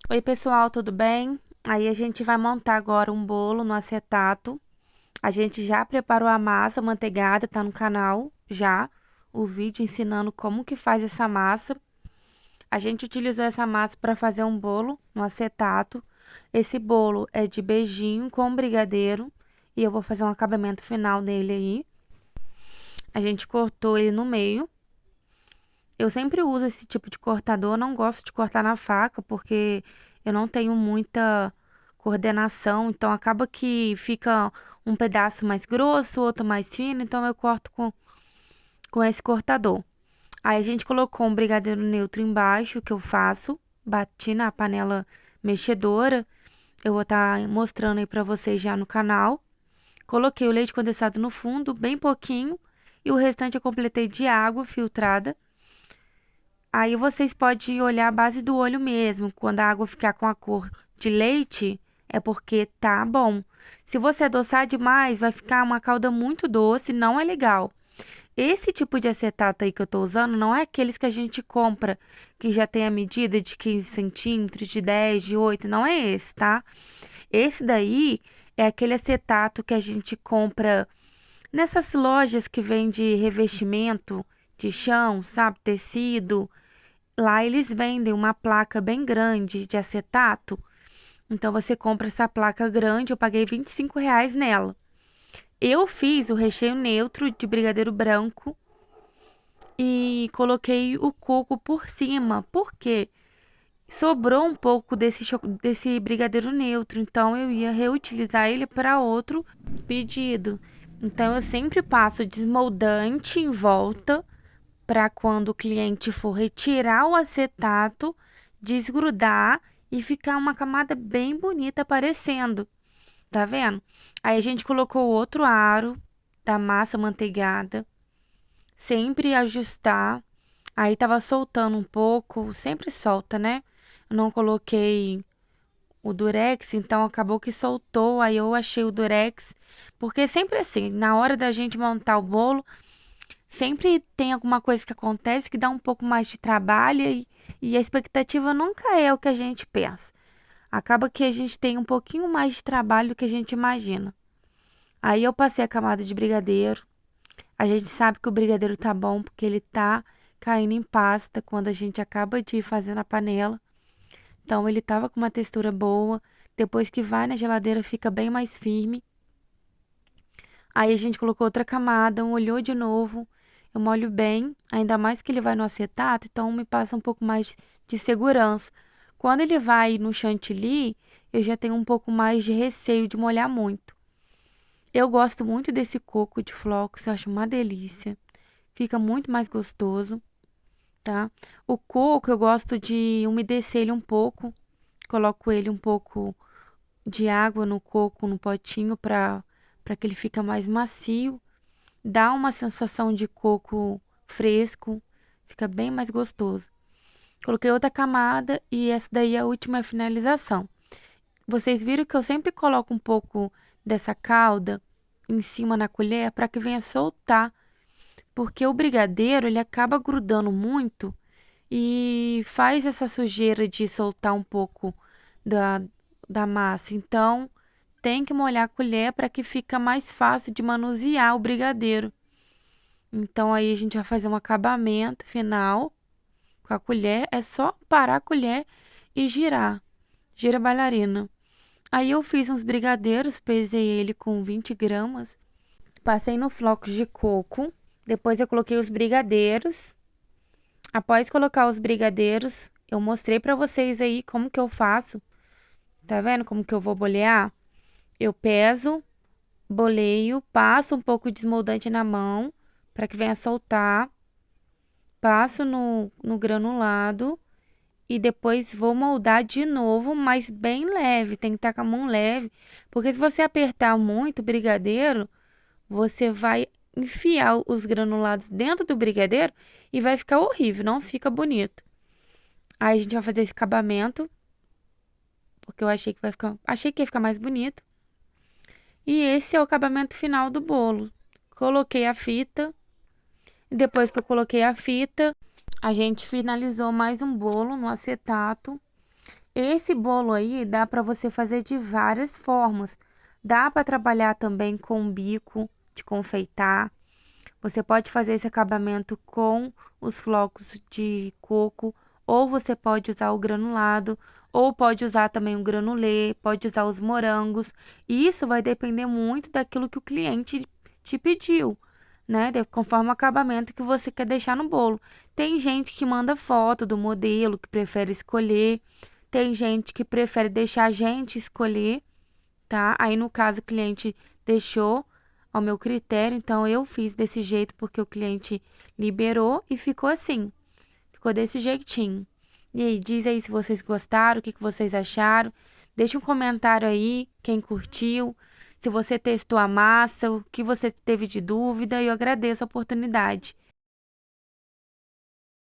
Oi, pessoal, tudo bem? Aí a gente vai montar agora um bolo no acetato. A gente já preparou a massa manteigada, tá no canal já. O vídeo ensinando como que faz essa massa. A gente utilizou essa massa para fazer um bolo no acetato. Esse bolo é de beijinho com brigadeiro e eu vou fazer um acabamento final nele aí. A gente cortou ele no meio. Eu sempre uso esse tipo de cortador, não gosto de cortar na faca porque eu não tenho muita coordenação, então acaba que fica um pedaço mais grosso, outro mais fino, então eu corto com esse cortador. Aí a gente colocou um brigadeiro neutro embaixo, que eu faço, bati na panela mexedora, eu vou estar mostrando aí pra vocês já no canal. Coloquei o leite condensado no fundo, bem pouquinho, e o restante eu completei de água filtrada. Aí vocês podem olhar a base do olho mesmo. Quando a água ficar com a cor de leite, é porque tá bom. Se você adoçar demais, vai ficar uma calda muito doce, não é legal. Esse tipo de acetato aí que eu tô usando não é aqueles que a gente compra, que já tem a medida de 15 centímetros, de 10, de 8, não é esse, tá? Esse daí é aquele acetato que a gente compra nessas lojas que vende revestimento de chão, sabe? Tecido. Lá eles vendem uma placa bem grande de acetato. Então você compra essa placa grande, eu paguei R$ 25 nela. Eu fiz o recheio neutro de brigadeiro branco e coloquei o coco por cima. Por quê? Sobrou um pouco desse brigadeiro neutro, então eu ia reutilizar ele para outro pedido. Então eu sempre passo desmoldante em volta para quando o cliente for retirar o acetato, desgrudar e ficar uma camada bem bonita aparecendo. Tá vendo? Aí a gente colocou outro aro da massa manteigada, sempre ajustar. Aí tava soltando um pouco, sempre solta, né? Eu não coloquei o durex, então acabou que soltou. Aí eu achei o durex, porque sempre assim, na hora da gente montar o bolo, sempre tem alguma coisa que acontece que dá um pouco mais de trabalho e a expectativa nunca é o que a gente pensa. Acaba que a gente tem um pouquinho mais de trabalho do que a gente imagina. Aí eu passei a camada de brigadeiro. A gente sabe que o brigadeiro tá bom porque ele tá caindo em pasta quando a gente acaba de fazer na panela. Então ele tava com uma textura boa. Depois que vai na geladeira fica bem mais firme. Aí a gente colocou outra camada, molhou de novo. Eu molho bem, ainda mais que ele vai no acetato, então me passa um pouco mais de segurança. Quando ele vai no chantilly, eu já tenho um pouco mais de receio de molhar muito. Eu gosto muito desse coco de flocos, eu acho uma delícia. Fica muito mais gostoso, tá? O coco eu gosto de umedecer ele um pouco. Coloco ele um pouco de água no coco, no potinho, para que ele fique mais macio. Dá uma sensação de coco fresco, fica bem mais gostoso. Coloquei outra camada e essa daí é a última finalização. Vocês viram que eu sempre coloco um pouco dessa calda em cima na colher para que venha soltar, porque o brigadeiro ele acaba grudando muito e faz essa sujeira de soltar um pouco da, da massa. Então, tem que molhar a colher para que fica mais fácil de manusear o brigadeiro. Então, aí a gente vai fazer um acabamento final com a colher. É só parar a colher e girar. Gira a bailarina. Aí eu fiz uns brigadeiros, pesei ele com 20 gramas. Passei no flocos de coco. Depois eu coloquei os brigadeiros. Após colocar os brigadeiros, eu mostrei pra vocês aí como que eu faço. Tá vendo como que eu vou bolear? Eu peso, boleio, passo um pouco de esmoltante na mão para que venha soltar. Passo no granulado e depois vou moldar de novo, mas bem leve. Tem que estar com a mão leve, porque se você apertar muito o brigadeiro, você vai enfiar os granulados dentro do brigadeiro e vai ficar horrível, não fica bonito. Aí a gente vai fazer esse acabamento, porque eu achei que ia ficar mais bonito. E esse é o acabamento final do bolo. Coloquei a fita. E depois que eu coloquei a fita, a gente finalizou mais um bolo no acetato. Esse bolo aí dá para você fazer de várias formas. Dá para trabalhar também com bico de confeitar. Você pode fazer esse acabamento com os flocos de coco, ou você pode usar o granulado, ou pode usar também o granulê, pode usar os morangos. E isso vai depender muito daquilo que o cliente te pediu, né? Conforme o acabamento que você quer deixar no bolo. Tem gente que manda foto do modelo, que prefere escolher. Tem gente que prefere deixar a gente escolher, tá? Aí, no caso, o cliente deixou ao meu critério, então eu fiz desse jeito porque o cliente liberou e ficou assim. Ficou desse jeitinho. E aí, diz aí se vocês gostaram, o que que vocês acharam. Deixa um comentário aí, quem curtiu, se você testou a massa, o que você teve de dúvida, e eu agradeço a oportunidade.